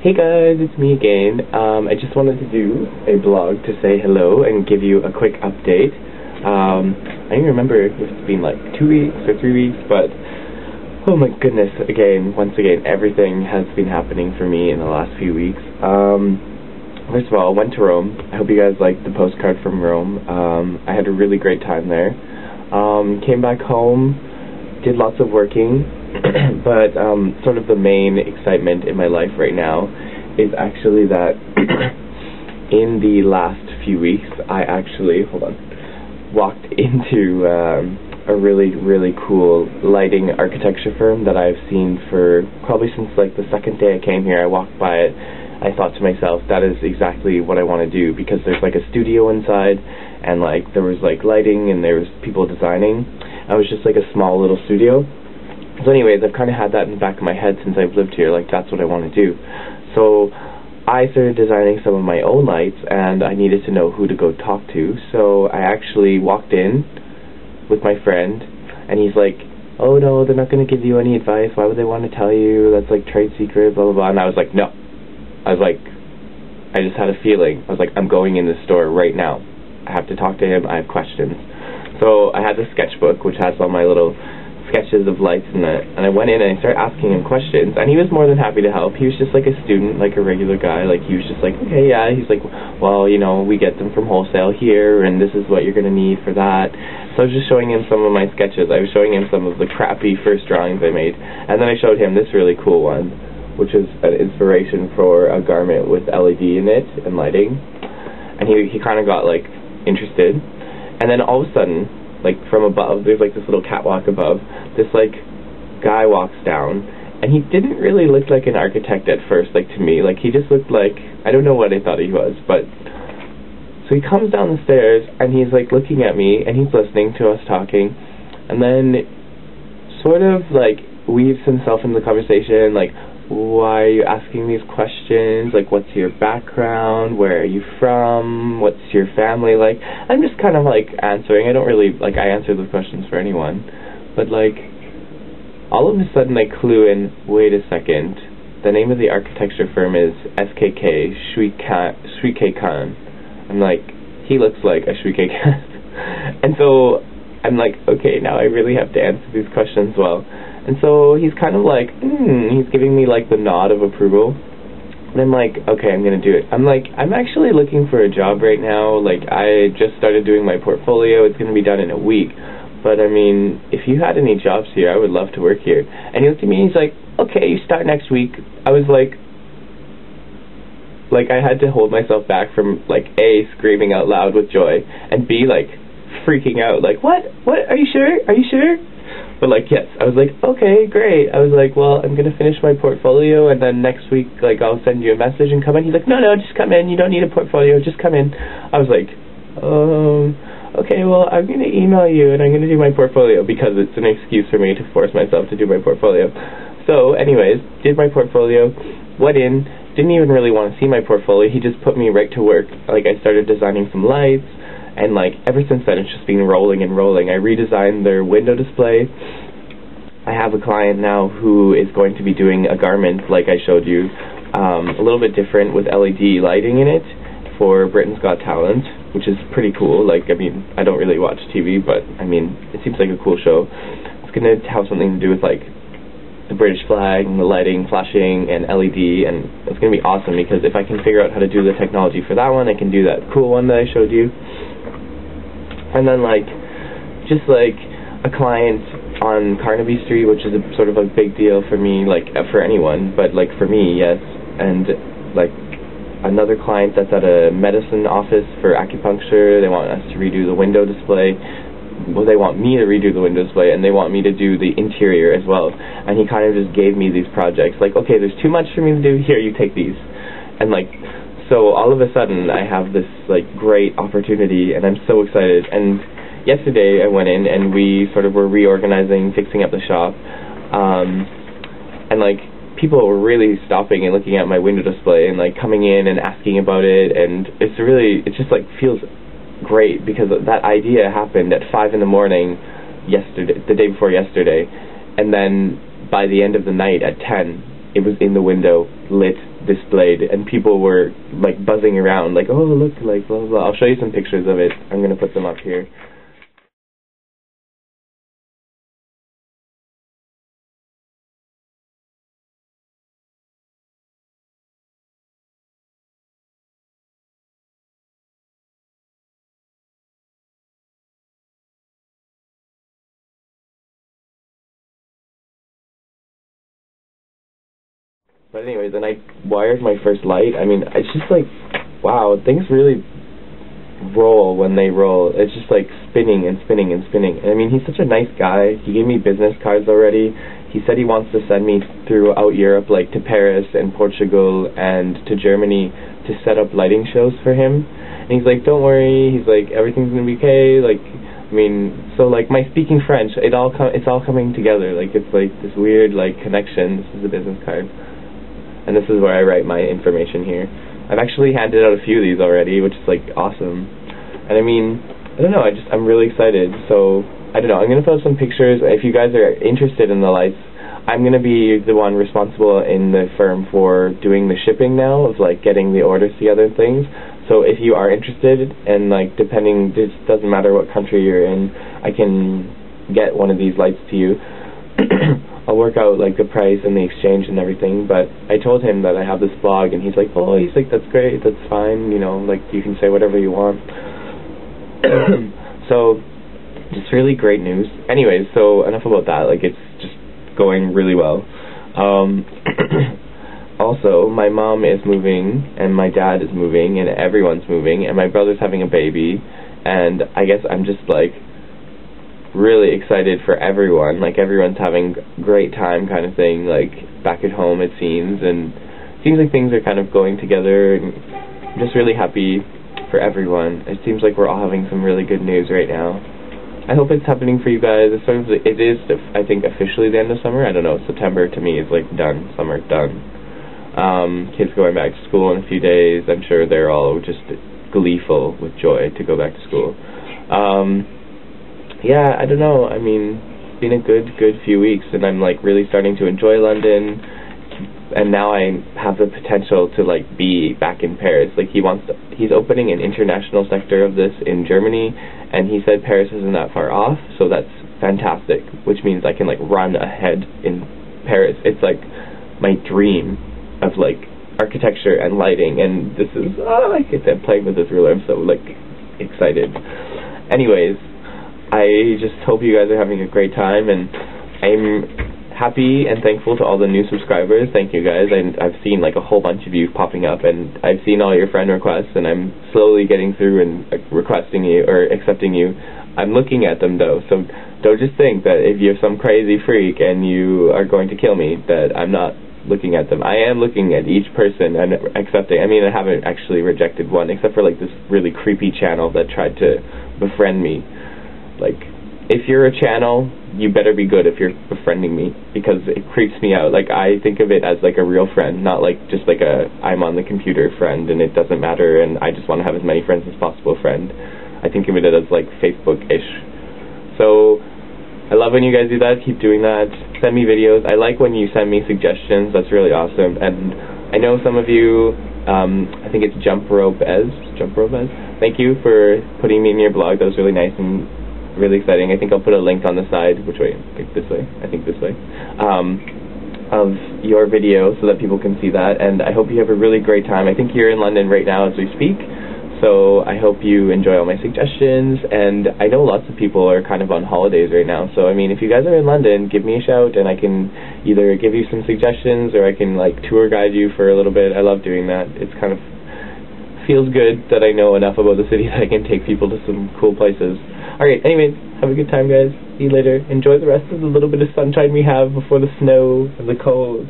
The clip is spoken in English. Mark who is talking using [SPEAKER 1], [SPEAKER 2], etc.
[SPEAKER 1] Hey guys, it's me again. I just wanted to do a blog to say hello and give you a quick update. I don't even remember if it's been like 2 weeks or 3 weeks, but oh my goodness, once again, everything has been happening for me in the last few weeks. First of all, I went to Rome. I hope you guys liked the postcard from Rome. I had a really great time there. Came back home, did lots of working. But sort of the main excitement in my life right now is actually that in the last few weeks I actually, walked into a really, really cool lighting architecture firm that I've seen for probably since like the second day I came here. I walked by it. I thought to myself, that is exactly what I want to do, because there's like a studio inside and like there was like lighting and there was people designing. I was just like a small little studio. So anyways, I've kind of had that in the back of my head since I've lived here, like that's what I want to do. So I started designing some of my own lights and I needed to know who to go talk to. So I actually walked in with my friend and he's like, oh no, they're not going to give you any advice, why would they want to tell you, that's like trade secret, blah blah blah. And I was like, no. I just had a feeling. I was like, I'm going in this store right now. I have to talk to him, I have questions. So I had the sketchbook which has all my little sketches of lights in it, and I went in and I started asking him questions, and he was more than happy to help. He was just like a student, like a regular guy. Like he was just like, okay, yeah. He's like, well, you know, we get them from wholesale here, and this is what you're gonna need for that. So I was just showing him some of my sketches. I was showing him some of the crappy first drawings I made, and then I showed him this really cool one, which is an inspiration for a garment with LED in it and lighting, and he kind of got like interested, and then all of a sudden, like from above, there's like this little catwalk above, this like guy walks down, and he didn't really look like an architect at first, like to me. Like he just looked like, I don't know what I thought he was, but so he comes down the stairs and he's like looking at me and he's listening to us talking, and then sort of like weaves himself into the conversation, like, why are you asking these questions? Like, what's your background? Where are you from? What's your family like? I'm just kind of like answering. I don't really, like, I answer those questions for anyone. But like, all of a sudden I clue in, wait a second, the name of the architecture firm is SKK, Sri K Khan. I'm like, he looks like a Sri K Khan. And so I'm like, okay, now I really have to answer these questions well. And so he's kind of like, he's giving me like the nod of approval. And I'm like, okay, I'm going to do it. I'm like, I'm actually looking for a job right now. Like, I just started doing my portfolio. It's going to be done in a week. But I mean, if you had any jobs here, I would love to work here. And he looked at me and he's like, okay, you start next week. I was like I had to hold myself back from like A, screaming out loud with joy, and B, like freaking out, like, what? Are you sure? Are you sure? But like, yes, I was like, okay, great. I was like, well, I'm going to finish my portfolio, and then next week, like, I'll send you a message and come in. He's like, no, just come in. You don't need a portfolio. Just come in. I was like, okay, well, I'm going to email you, and I'm going to do my portfolio, because it's an excuse for me to force myself to do my portfolio. So, anyways, did my portfolio, went in, didn't even really want to see my portfolio. He just put me right to work. Like, I started designing some lights, and like ever since then it's just been rolling and rolling. I redesigned their window display. I have a client now who is going to be doing a garment like I showed you, a little bit different with LED lighting in it for Britain's Got Talent, which is pretty cool. Like, I mean, I don't really watch TV, but I mean, it seems like a cool show. It's going to have something to do with like the British flag and the lighting, flashing, and LED, and it's going to be awesome, because if I can figure out how to do the technology for that one, I can do that cool one that I showed you. And then like, just like a client on Carnaby Street, which is a sort of a big deal for me, like for anyone, but like for me, yes. And like another client that's at a medicine office for acupuncture, they want us to redo the window display. Well, they want me to redo the window display, and they want me to do the interior as well. And he kind of just gave me these projects, like, okay, there's too much for me to do, here, you take these. And like, so all of a sudden I have this like great opportunity, and I'm so excited. And yesterday I went in and we sort of were reorganizing, fixing up the shop, and like people were really stopping and looking at my window display and like coming in and asking about it, and it just like feels great, because that idea happened at 5 in the morning yesterday, the day before yesterday, and then by the end of the night at 10 it was in the window, lit, displayed, and people were like buzzing around, like, oh look, like blah blah blah. I'll show you some pictures of it. I'm gonna put them up here. But anyways, and I wired my first light. I mean, it's just like, wow, things really roll when they roll. It's just like spinning and spinning and spinning. And I mean, he's such a nice guy. He gave me business cards already. He said he wants to send me throughout Europe, like to Paris and Portugal and to Germany to set up lighting shows for him. And he's like, don't worry. He's like, everything's gonna be okay. Like, I mean, so like my speaking French, it's all coming together. Like, it's like this weird like connection. This is a business card. And this is where I write my information here. I've actually handed out a few of these already, which is like awesome. And I mean, I don't know, I'm really excited. So, I don't know, I'm going to put up some pictures. If you guys are interested in the lights, I'm going to be the one responsible in the firm for doing the shipping now, of like getting the orders together and things. So if you are interested, and like depending, it doesn't matter what country you're in, I can get one of these lights to you. I'll work out like the price and the exchange and everything, but I told him that I have this blog, and he's like, oh, he's like, that's great, that's fine, you know, like you can say whatever you want. So it's really great news. Anyways, so enough about that. Like, it's just going really well. Also, my mom is moving, and my dad is moving, and everyone's moving, and my brother's having a baby, and I guess I'm just like really excited for everyone. Like, everyone's having great time kind of thing, like back at home it seems, and it seems like things are kind of going together, and I'm just really happy for everyone. It seems like we're all having some really good news right now. I hope it's happening for you guys. It is, I think, officially the end of summer. I don't know, September to me is like done, summer done. Kids going back to school in a few days. I'm sure they're all just gleeful with joy to go back to school. Yeah, I don't know, I mean, it's been a good few weeks, and I'm like really starting to enjoy London, and now I have the potential to like be back in Paris. Like, he's opening an international sector of this in Germany, and he said Paris isn't that far off, so that's fantastic, which means I can like run ahead in Paris. It's like my dream of like architecture and lighting, and this is, I get to play with this ruler. I'm so like excited. Anyways, I just hope you guys are having a great time, and I'm happy and thankful to all the new subscribers. Thank you guys. I've seen like a whole bunch of you popping up, and I've seen all your friend requests, and I'm slowly getting through and requesting you or accepting you. I'm looking at them though, so don't just think that if you're some crazy freak and you are going to kill me, that I'm not looking at them. I am looking at each person and accepting. I mean, I haven't actually rejected one, except for like this really creepy channel that tried to befriend me. Like, if you're a channel, you better be good if you're befriending me, because it creeps me out. Like, I think of it as like a real friend, not like just like a I'm on the computer friend and it doesn't matter and I just want to have as many friends as possible friend. I think of it as like Facebook-ish. So I love when you guys do that. Keep doing that. Send me videos. I like when you send me suggestions. That's really awesome. And I know some of you, I think it's Jump Rope Ez. Thank you for putting me in your blog. That was really nice and really exciting. I think I'll put a link on the side. Which way? This way? I think this way. Of your video so that people can see that. And I hope you have a really great time. I think you're in London right now as we speak. So I hope you enjoy all my suggestions. And I know lots of people are kind of on holidays right now. So I mean, if you guys are in London, give me a shout and I can either give you some suggestions or I can like tour guide you for a little bit. I love doing that. It's kind of feels good that I know enough about the city that I can take people to some cool places. Alright, anyways, have a good time guys. See you later. Enjoy the rest of the little bit of sunshine we have before the snow and the cold.